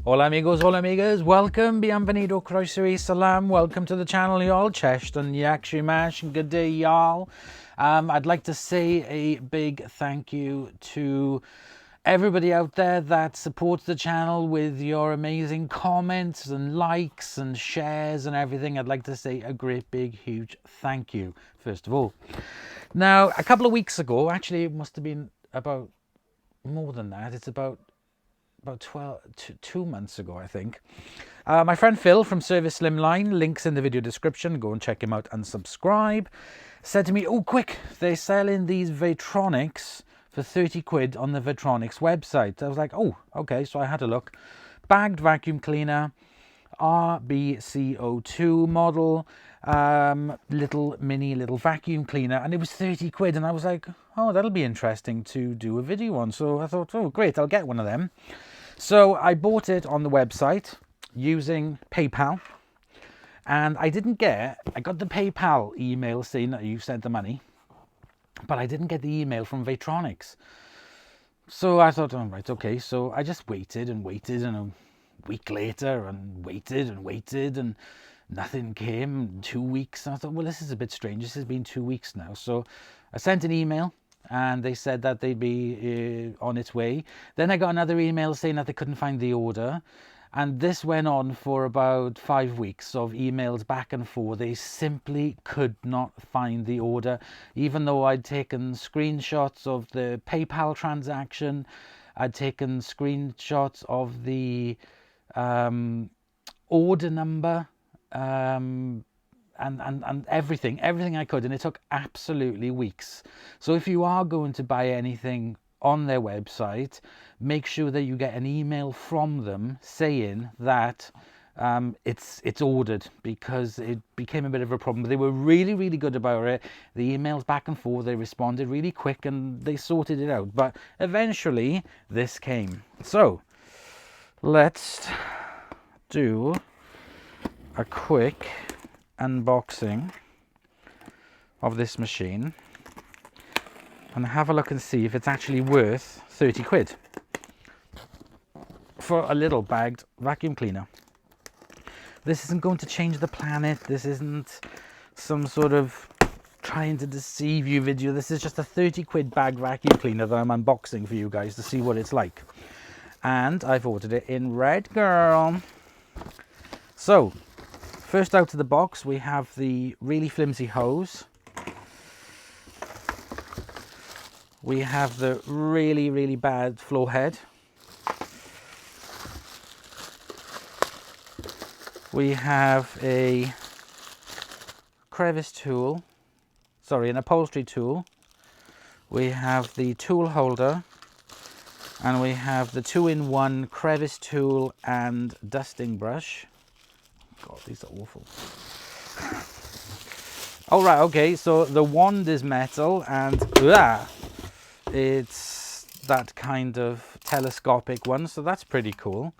Hola amigos, hola amigas, welcome, bienvenido, croeso salam, welcome to the channel y'all, Chesh and Yakshimash, good day y'all. I'd like to say a big thank you to everybody out there that supports the channel with your amazing comments and likes and shares and everything. I'd like to say a great big huge thank you, first of all. Now, a couple of weeks ago, actually it must have been about more than that, it's about 2 months ago, I think. My friend Phil from Servisslimline, links in the video description, go and check him out and subscribe, said to me, oh quick, they're selling these Vytronix for 30 quid on the Vytronix website. I was like, oh, okay, so I had a look. Bagged vacuum cleaner, RBCO2 model, little vacuum cleaner, and it was 30 quid, and I was like, oh, that'll be interesting to do a video on. So I thought, oh great, I'll get one of them. So I bought it on the website using PayPal, and I got the PayPal email saying that you sent the money, but I didn't get the email from Vytronix. So I thought, oh, right, okay. So I just waited and waited, and a week later, and waited and nothing came. 2 weeks. And I thought, well, this is a bit strange. This has been 2 weeks now. So I sent an email, and they said that they'd be on its way. Then I got another email saying that they couldn't find the order. And this went on for about 5 weeks of emails back and forth. They simply could not find the order, even though I'd taken screenshots of the PayPal transaction. I'd taken screenshots of the order number, and everything I could, and it took absolutely weeks. So if you are going to buy anything on their website, make sure that you get an email from them saying that it's ordered, because it became a bit of a problem. They were really good about it. The emails back and forth, they responded really quick and they sorted it out, but eventually this came. So let's do a quick unboxing of this machine and have a look and see if it's actually worth 30 quid for a little bagged vacuum cleaner. This isn't going to change the planet. This isn't some sort of trying to deceive you video. This is just a 30 quid bagged vacuum cleaner that I'm unboxing for you guys to see what it's like. And I've ordered it in red, girl. So, first out of the box, we have the really flimsy hose. We have the really bad floor head. We have a crevice tool, an upholstery tool. We have the tool holder, and we have the 2-in-1 crevice tool and dusting brush. God, these are awful. All right, okay, so the wand is metal, and it's that kind of telescopic one, so that's pretty cool.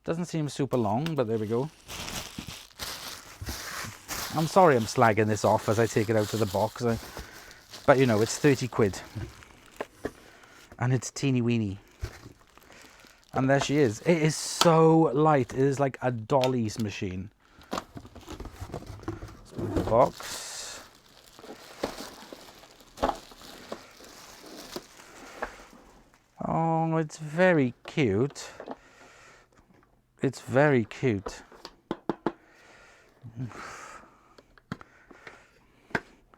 Doesn't seem super long, but there we go. I'm sorry I'm slagging this off as I take it out of the box, but you know, it's 30 quid. And it's teeny weeny. And there she is. It is so light. It is like a dolly's machine. Let's move the box. Oh, it's very cute. It's very cute.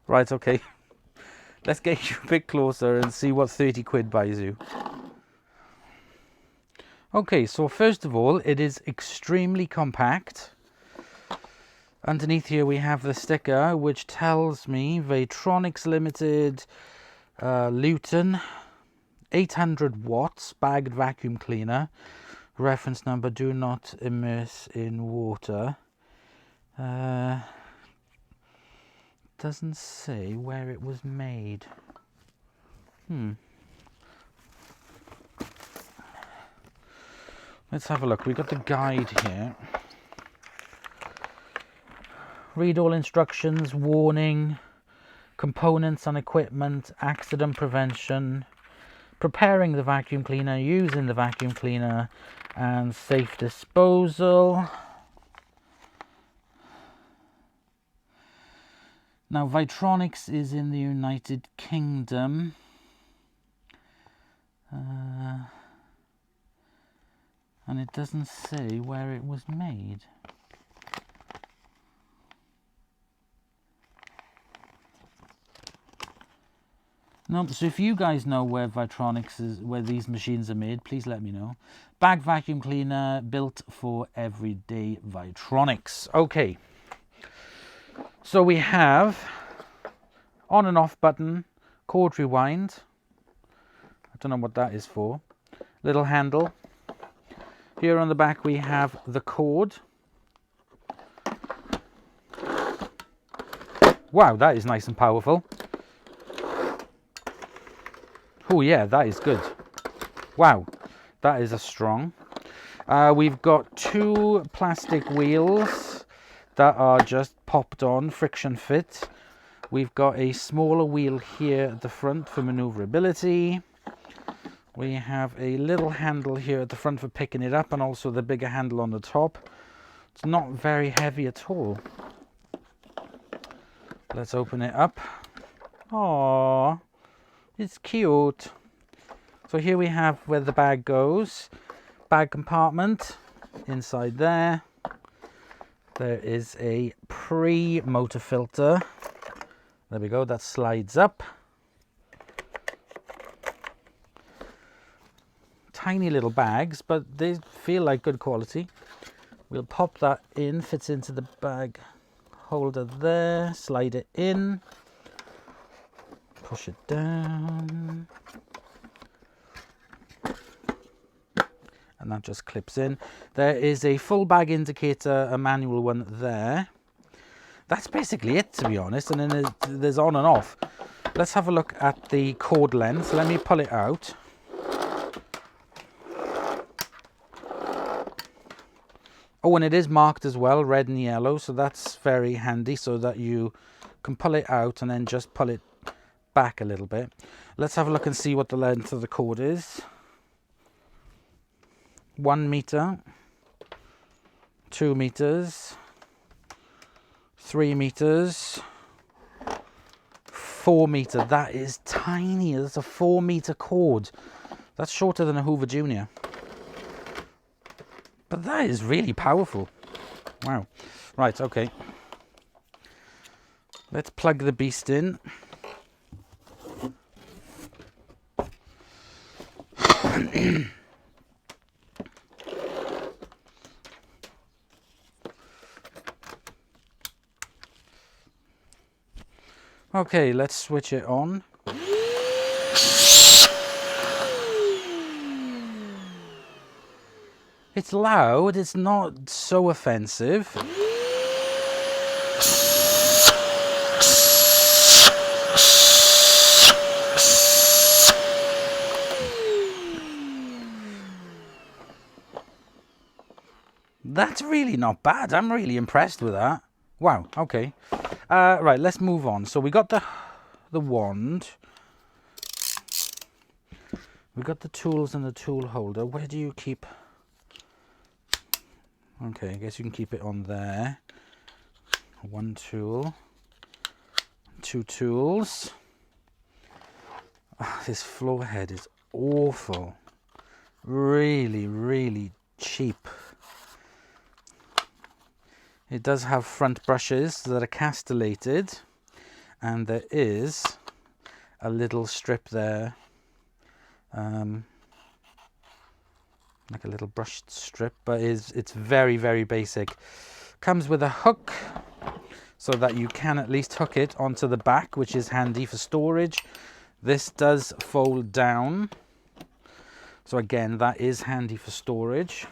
Right, okay. Let's get you a bit closer and see what 30 quid buys you. Okay, so first of all, it is extremely compact. Underneath here we have the sticker, which tells me Vytronix Limited, Luton, 800 watts, bagged vacuum cleaner. Reference number, do not immerse in water. Doesn't say where it was made. Let's have a look. We've got the guide here. Read all instructions, warning, components and equipment, accident prevention, preparing the vacuum cleaner, using the vacuum cleaner, and safe disposal. Now Vytronix is in the United Kingdom. And it doesn't say where it was made. No, so if you guys know where Vytronix is, where these machines are made, please let me know. Bag vacuum cleaner built for everyday Vytronix. Okay. So we have on and off button, cord rewind. I don't know what that is for. Little handle. Here on the back we have the cord. Wow, that is nice and powerful. Oh yeah, that is good. Wow, that is a strong. We've got 2 plastic wheels that are just popped on, friction fit. We've got a smaller wheel here at the front for maneuverability. We have a little handle here at the front for picking it up, and also the bigger handle on the top. It's not very heavy at all. Let's open it up. Aww. It's cute. So here we have where the bag goes. Bag compartment inside there. There is a pre-motor filter. There we go, that slides up. Tiny little bags, but they feel like good quality. We'll pop that in, fits into the bag holder there, slide it in. Push it down, and that just clips in. There is a full bag indicator, a manual one there. That's basically it, to be honest, and then there's on and off. Let's have a look at the cord length. Let me pull it out. Oh, and it is marked as well, red and yellow, so that's very handy, so that you can pull it out and then just pull it back a little bit. Let's have a look and see what the length of the cord is. 1 meter, 2 meters, 3 meters, 4 meter. That is tiny. That's a 4 meter cord. That's shorter than a Hoover Junior. But that is really powerful. Wow. Right, okay. Let's plug the beast in. Okay, let's switch it on. It's loud, it's not so offensive. That's really not bad. I'm really impressed with that. Wow, okay. Right, let's move on. So we got the wand. We got the tools and the tool holder. Where do you keep... Okay, I guess you can keep it on there. 1 tool. 2 tools. Oh, this floor head is awful. Really, really cheap. It does have front brushes that are castellated, and there is a little strip there, like a little brushed strip, but it's very, very basic. Comes with a hook so that you can at least hook it onto the back, which is handy for storage. This does fold down, so again, that is handy for storage.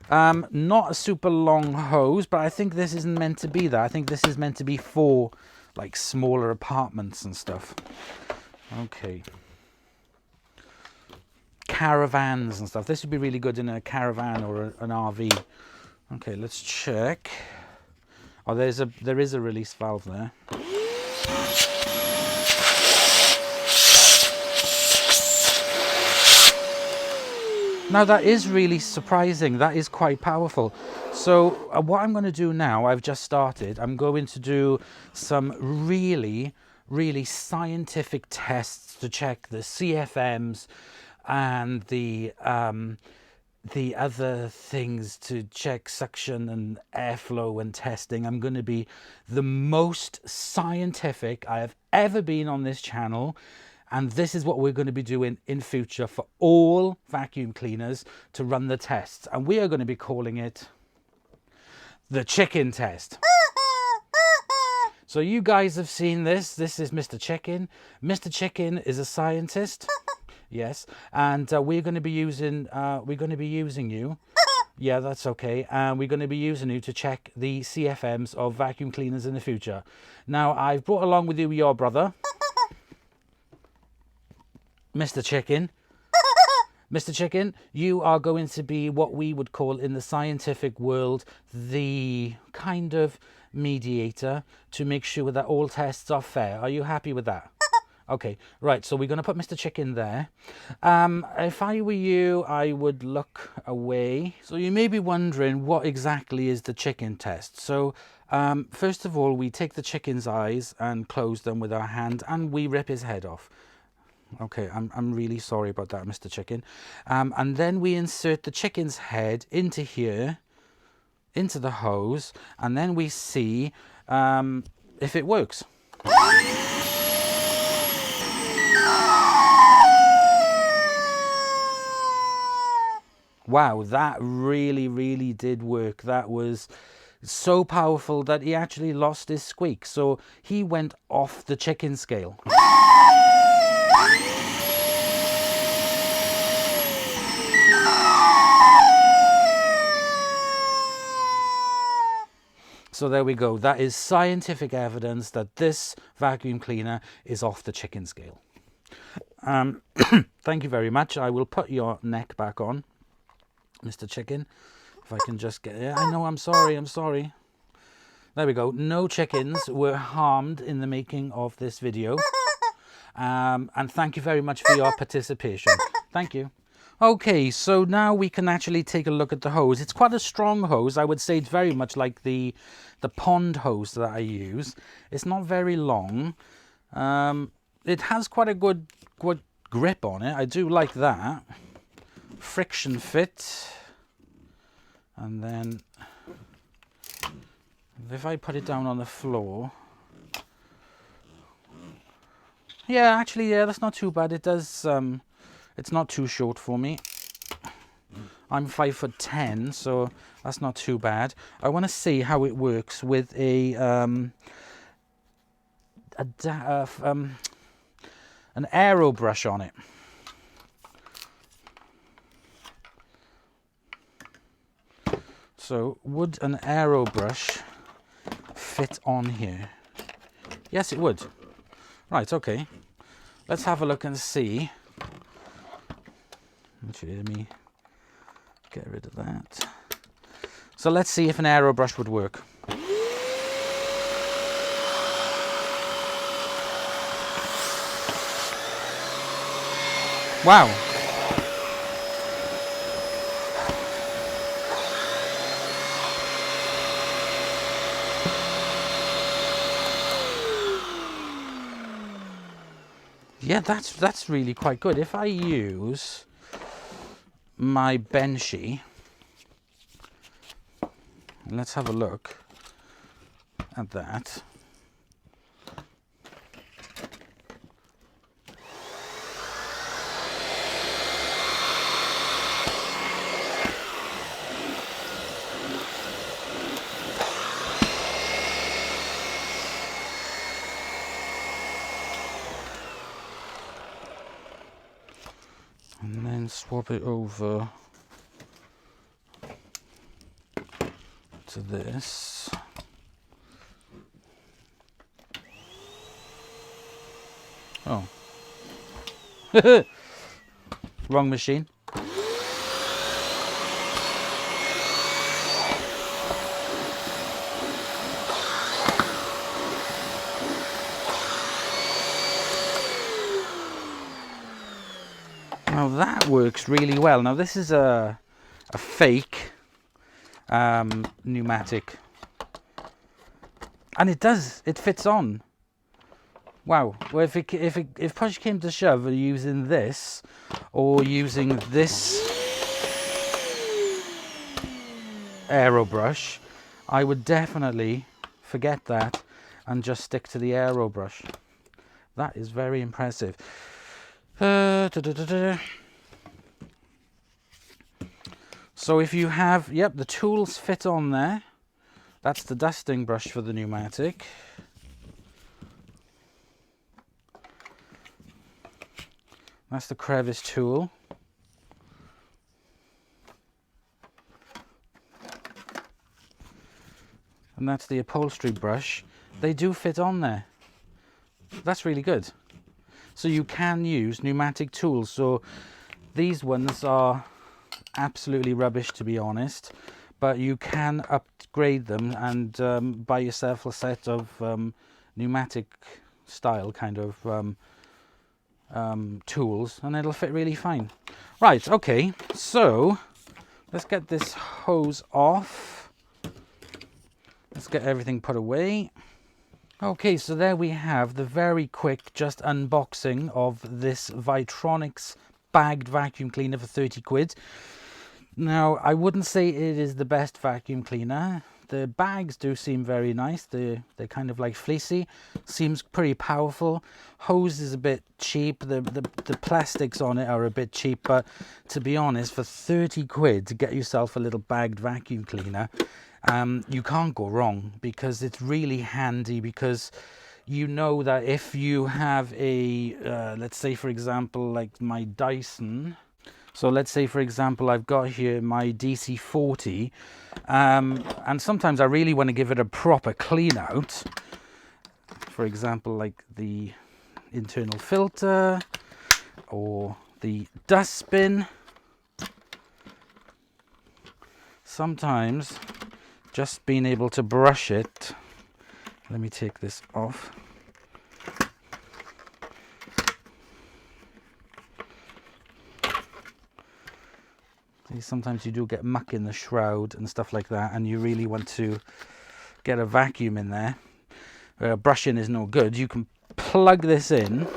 Not a super long hose, but I think this isn't meant to be that. I think this is meant to be for like smaller apartments and stuff. Okay. Caravans and stuff. This would be really good in a caravan or an RV. Okay, let's check. Oh, there is a release valve there. Now that is really surprising. That is quite powerful. So what I'm going to do now, I've just started, I'm going to do some really scientific tests to check the CFMs and the other things to check suction and airflow and testing. I'm going to be the most scientific I have ever been on this channel. And this is what we're going to be doing in future for all vacuum cleaners to run the tests. And we are going to be calling it the chicken test. So you guys have seen this. This is Mr. Chicken. Mr. Chicken is a scientist. Yes. And we're going to be using you. Yeah, that's okay. And we're going to be using you to check the CFMs of vacuum cleaners in the future. Now, I've brought along with you your brother, Mr. Chicken. Mr. Chicken, you are going to be what we would call in the scientific world the kind of mediator to make sure that all tests are fair. Are you happy with that? Okay, right, so we're going to put Mr. Chicken there. If I were you, I would look away. So you may be wondering, what exactly is the chicken test? So first of all, we take the chicken's eyes and close them with our hand and we rip his head off. Okay, I'm really sorry about that, Mr. Chicken. And then we insert the chicken's head into here, into the hose, and then we see if it works. Wow, that really did work. That was so powerful that he actually lost his squeak. So he went off the chicken scale. So there we go. That is scientific evidence that this vacuum cleaner is off the chicken scale. Thank you very much. I will put your neck back on, Mr. Chicken. If I can just get it. I know, I'm sorry. There we go. No chickens were harmed in the making of this video. And thank you very much for your participation. Thank you. Okay, so now we can actually take a look at the hose. It's quite a strong hose. I would say it's very much like the pond hose that I use. It's not very long. It has quite a good grip on it. I do like that. Friction fit. And then if I put it down on the floor. Yeah, actually, yeah, that's not too bad. It does... it's not too short for me. I'm 5'10", so that's not too bad. I want to see how it works with an aero brush on it. So would an aero brush fit on here? Yes, it would. Right, okay. Let's have a look and see. Actually, let me get rid of that. So let's see if an aero brush would work. Wow. Yeah, that's really quite good. If I use my Benchy, let's have a look at that. And then swap it over to this. Oh. Wrong machine. Now that works really well. Now this is a fake pneumatic, and it fits on. Wow. Well, if push came to shove, using this or using this aero brush, I would definitely forget that and just stick to the aero brush. That is very impressive. So if you have, yep, the tools fit on there. That's the dusting brush for the pneumatic. That's the crevice tool. And that's the upholstery brush. They do fit on there. That's really good. So you can use pneumatic tools. So these ones are absolutely rubbish, to be honest, but you can upgrade them and buy yourself a set of pneumatic style kind of tools, and it'll fit really fine. Right, okay, so let's get this hose off. Let's get everything put away. Okay, so there we have the very quick just unboxing of this Vytronix bagged vacuum cleaner for 30 quid. Now, I wouldn't say it is the best vacuum cleaner. The bags do seem very nice. They're kind of like fleecy. Seems pretty powerful. Hose is a bit cheap. The plastics on it are a bit cheap, but to be honest, for 30 quid to get yourself a little bagged vacuum cleaner, you can't go wrong, because it's really handy, because you know that if you have a, let's say for example, like my Dyson. So let's say, for example, I've got here my DC40, and sometimes I really want to give it a proper clean out. For example, like the internal filter or the dustbin. Sometimes just being able to brush it. Let me take this off. Sometimes you do get muck in the shroud and stuff like that, and you really want to get a vacuum in there. Brushing is no good. You can plug this in.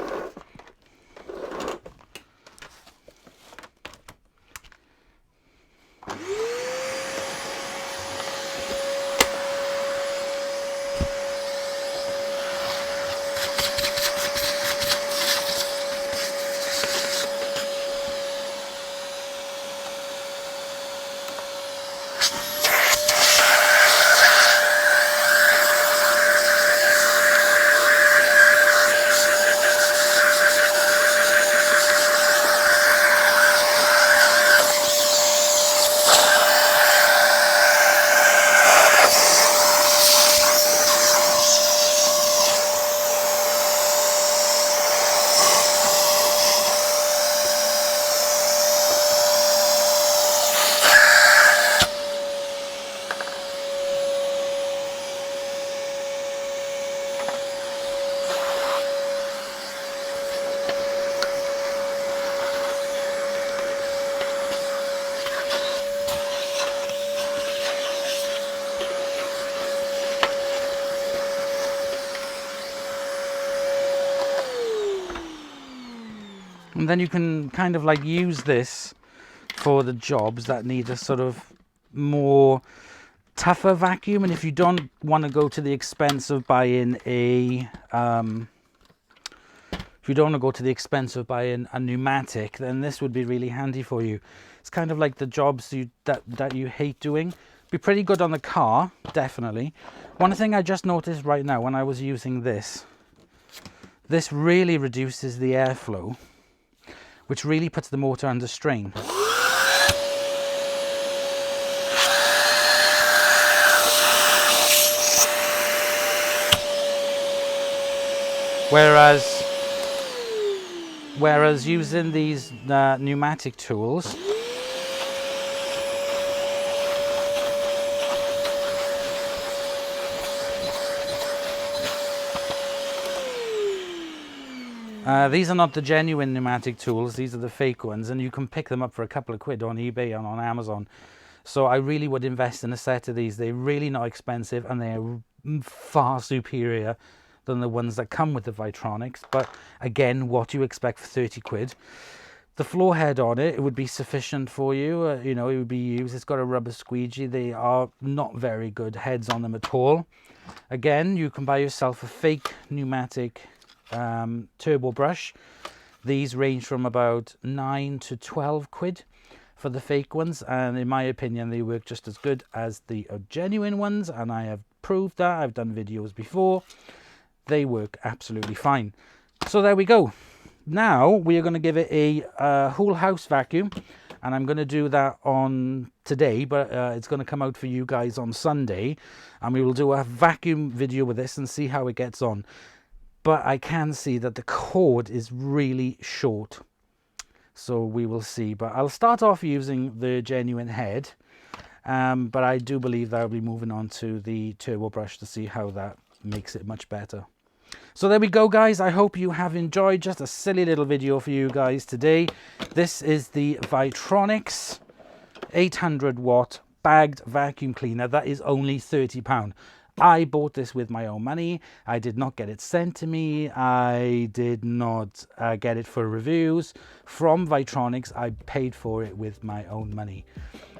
And then you can kind of like use this for the jobs that need a sort of more tougher vacuum. And if you don't want to go to the expense of buying a pneumatic, then this would be really handy for you. It's kind of like the jobs that you hate doing. Be pretty good on the car, definitely. One thing I just noticed right now when I was using this really reduces the airflow, which really puts the motor under strain. Whereas using these pneumatic tools, These are not the genuine pneumatic tools, these are the fake ones, and you can pick them up for a couple of quid on eBay and on Amazon. So I really would invest in a set of these. They're really not expensive, and they're far superior than the ones that come with the Vytronix. But again, what do you expect for 30 quid? The floor head on it would be sufficient for you. You know, it would be used. It's got a rubber squeegee. They are not very good heads on them at all. Again, you can buy yourself a fake pneumatic turbo brush. These range from about 9 to 12 quid for the fake ones, and in my opinion they work just as good as the genuine ones, and I have proved that. I've done videos before. They work absolutely fine. So there we go. Now we are going to give it a whole house vacuum, and I'm going to do that on today, but it's going to come out for you guys on Sunday, and we will do a vacuum video with this and see how it gets on. But I can see that the cord is really short, so we will see. But I'll start off using the genuine head, but I do believe that I'll be moving on to the turbo brush to see how that makes it much better. So there we go, guys. I hope you have enjoyed. Just a silly little video for you guys today. This is the Vytronix 800 watt bagged vacuum cleaner. That is only £30. I bought this with my own money. I did not get it sent to me. I did not get it for reviews from Vytronix. I paid for it with my own money.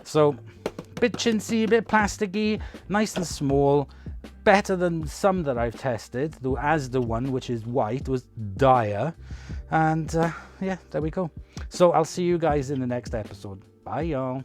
So, a bit chintzy, a bit plasticky, nice and small. Better than some that I've tested, though, as the one which is white was dire. And yeah, there we go. So I'll see you guys in the next episode. Bye, y'all.